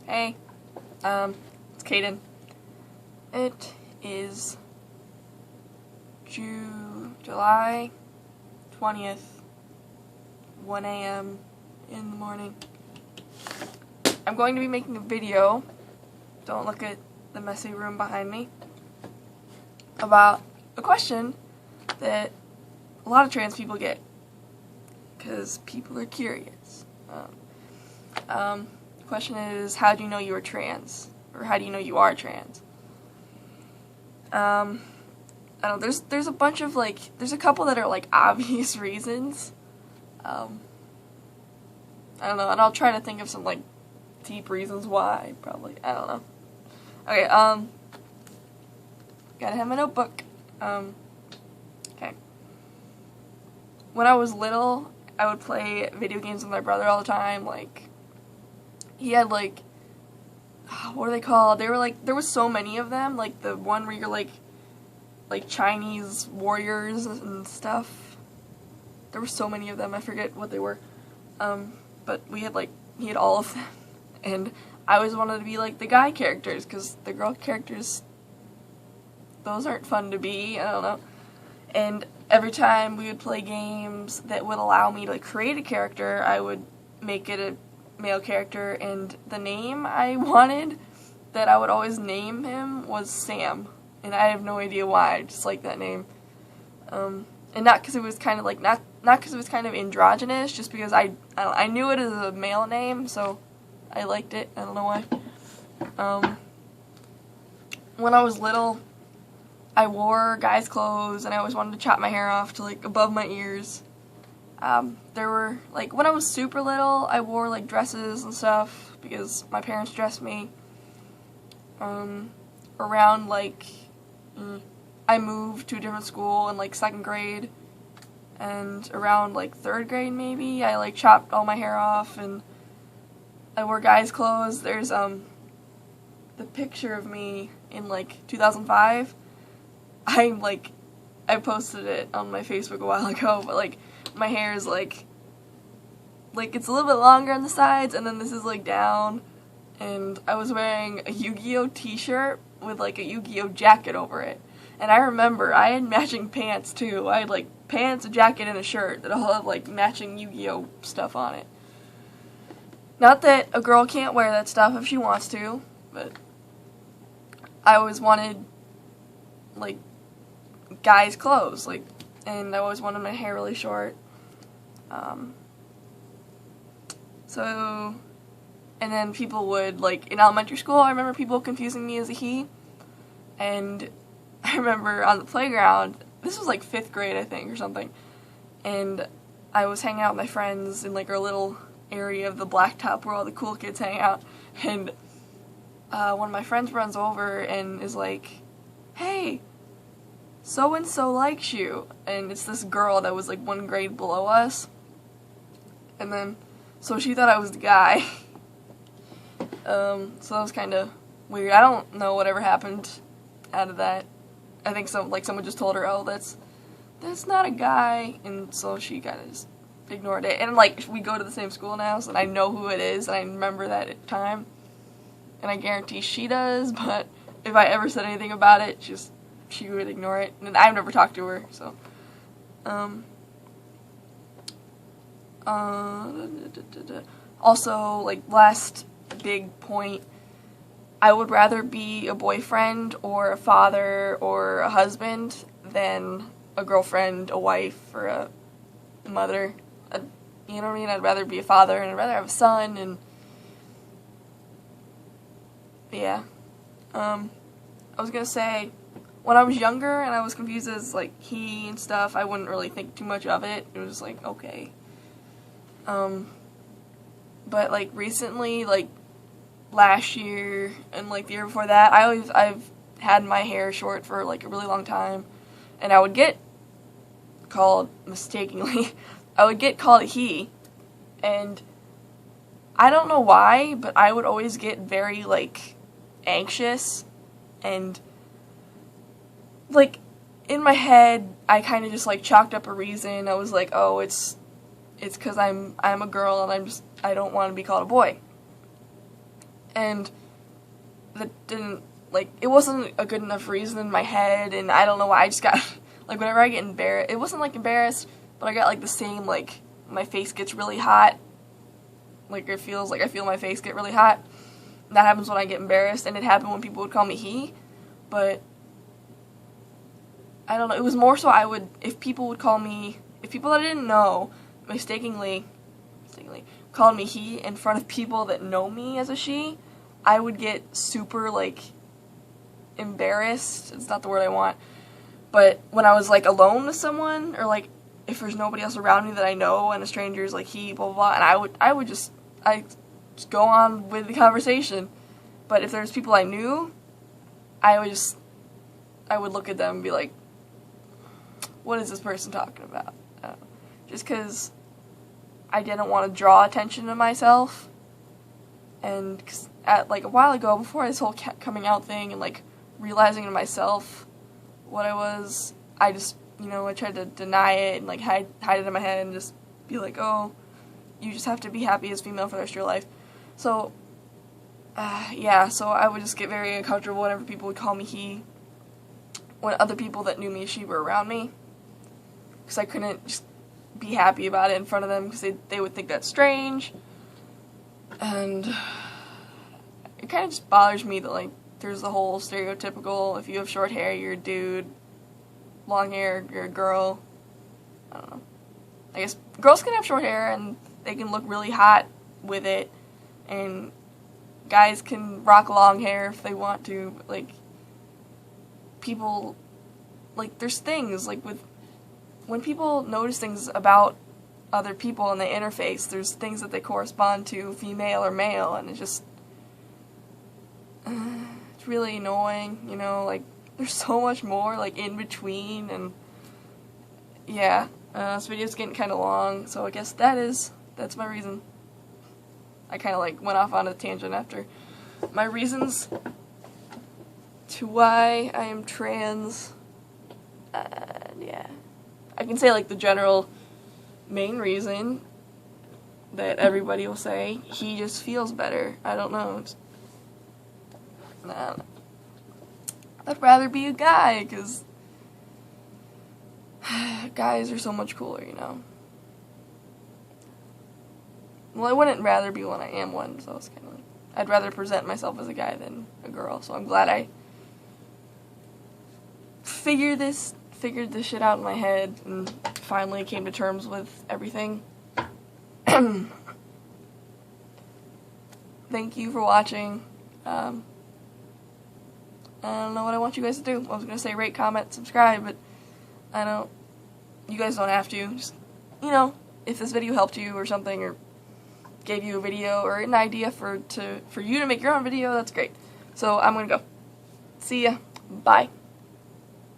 Hey, it's Kaden. It is July 20th, 1 a.m. in the morning. I'm going to be making a video, don't look at the messy room behind me, about a question that a lot of trans people get, because people are curious. The question is, how do you know you are trans? Or how do you know you are trans? I don't know, there's a bunch of, there's a couple that are, obvious reasons. I don't know, and I'll try to think of some, deep reasons why, probably. I don't know. Okay, gotta have my notebook. Okay. When I was little, I would play video games with my brother all the time, he had, what are they called? They were, there was so many of them, the one where you're, like Chinese warriors and stuff. There were so many of them, I forget what they were. But he had all of them. And I always wanted to be, the guy characters, because the girl characters, those aren't fun to be, I don't know. And every time we would play games that would allow me to create a character, I would make it a male character, and the name I wanted that I would always name him was Sam, and I have no idea why. I just like that name, and not because it was kind of not because it was kind of androgynous, just because I knew it as a male name, so I liked it. I don't know why. When I was little, I wore guys' clothes, and I always wanted to chop my hair off to above my ears. There were, when I was super little, I wore, dresses and stuff, because my parents dressed me. Around, I moved to a different school in, 2nd grade, and around, 3rd grade, maybe, I, chopped all my hair off, and I wore guys' clothes. There's, the picture of me in, 2005. I posted it on my Facebook a while ago, but, my hair is, it's a little bit longer on the sides, and then this is, down, and I was wearing a Yu-Gi-Oh t-shirt with, a Yu-Gi-Oh jacket over it, and I remember I had matching pants, too. I had, pants, a jacket, and a shirt that all have, matching Yu-Gi-Oh stuff on it. Not that a girl can't wear that stuff if she wants to, but I always wanted, guys' clothes, and I always wanted my hair really short. And then people would, in elementary school, I remember people confusing me as a he, and I remember on the playground, this was 5th grade, I think, or something, and I was hanging out with my friends in, our little area of the blacktop where all the cool kids hang out, and one of my friends runs over and is like, "Hey, so-and-so likes you," and it's this girl that was 1 grade below us, and then, so she thought I was the guy. So that was kind of weird. I don't know whatever happened out of that. I think someone just told her, "Oh, that's not a guy," and so she kind of just ignored it. And we go to the same school now, so I know who it is, and I remember that at the time, and I guarantee she does. But if I ever said anything about it, she would ignore it, and I've never talked to her. So, also, last big point, I would rather be a boyfriend or a father or a husband than a girlfriend, a wife, or a mother. You know what I mean? I'd rather be a father, and I'd rather have a son, and yeah. I was gonna say, when I was younger and I was confused as, he and stuff, I wouldn't really think too much of it. It was okay. But, recently, last year and, the year before that, I've had my hair short for, a really long time, and I would get called, mistakenly, I would get called a he, and I don't know why, but I would always get very, anxious, and, in my head, I kind of just, chalked up a reason. I was oh, it's because I'm a girl, and I don't want to be called a boy. and that didn't, like, it wasn't a good enough reason in my head, and I don't know why. I just got, like, whenever I get embarrassed, it wasn't, like, embarrassed, but I got, like, the same, like, my face gets really hot, like, it feels like I feel my face get really hot. And that happens when I get embarrassed, and it happened when people would call me he, but I don't know, it was more so if people would call me, if people that I didn't know mistakenly called me he in front of people that know me as a she, I would get super, like, embarrassed. It's not the word I want. But when I was, like, alone with someone, or, like, if there's nobody else around me that I know, and a stranger's like he, blah, blah, blah, and I just go on with the conversation. But if there's people I knew, I would look at them and be like, what is this person talking about? Just because I didn't want to draw attention to myself. And cause like, a while ago, before this whole coming out thing and, like, realizing to myself what I was, I just, I tried to deny it and, like, hide it in my head and just be like, oh, you just have to be happy as female for the rest of your life. So, yeah, so I would just get very uncomfortable whenever people would call me he, when other people that knew me as she were around me, because I couldn't just be happy about it in front of them, because they would think that's strange, and it kind of just bothers me that, like, there's the whole stereotypical, if you have short hair, you're a dude, long hair, you're a girl. I don't know. I guess girls can have short hair, and they can look really hot with it, and guys can rock long hair if they want to, but, like, people, like, there's things, like, when people notice things about other people and they interface, there's things that they correspond to, female or male, and it's just, it's really annoying, like, there's so much more, like, in between, and, yeah, this video's getting kind of long, so I guess that's my reason. I kind of, like, went off on a tangent after my reasons to why I am trans. Yeah. I can say, like, the general main reason that everybody will say, he just feels better. I don't know. Nah. I'd rather be a guy, because guys are so much cooler, Well, I wouldn't rather be one, I am one, so it's kind of like, I'd rather present myself as a guy than a girl, so I'm glad I figured this shit out in my head and finally came to terms with everything. Thank you for watching. I don't know what I want you guys to do. I was going to say rate, comment, subscribe, but you guys don't have to. Just, if this video helped you or something, or gave you a video or an idea for you to make your own video, that's great. So I'm going to go. See ya. Bye.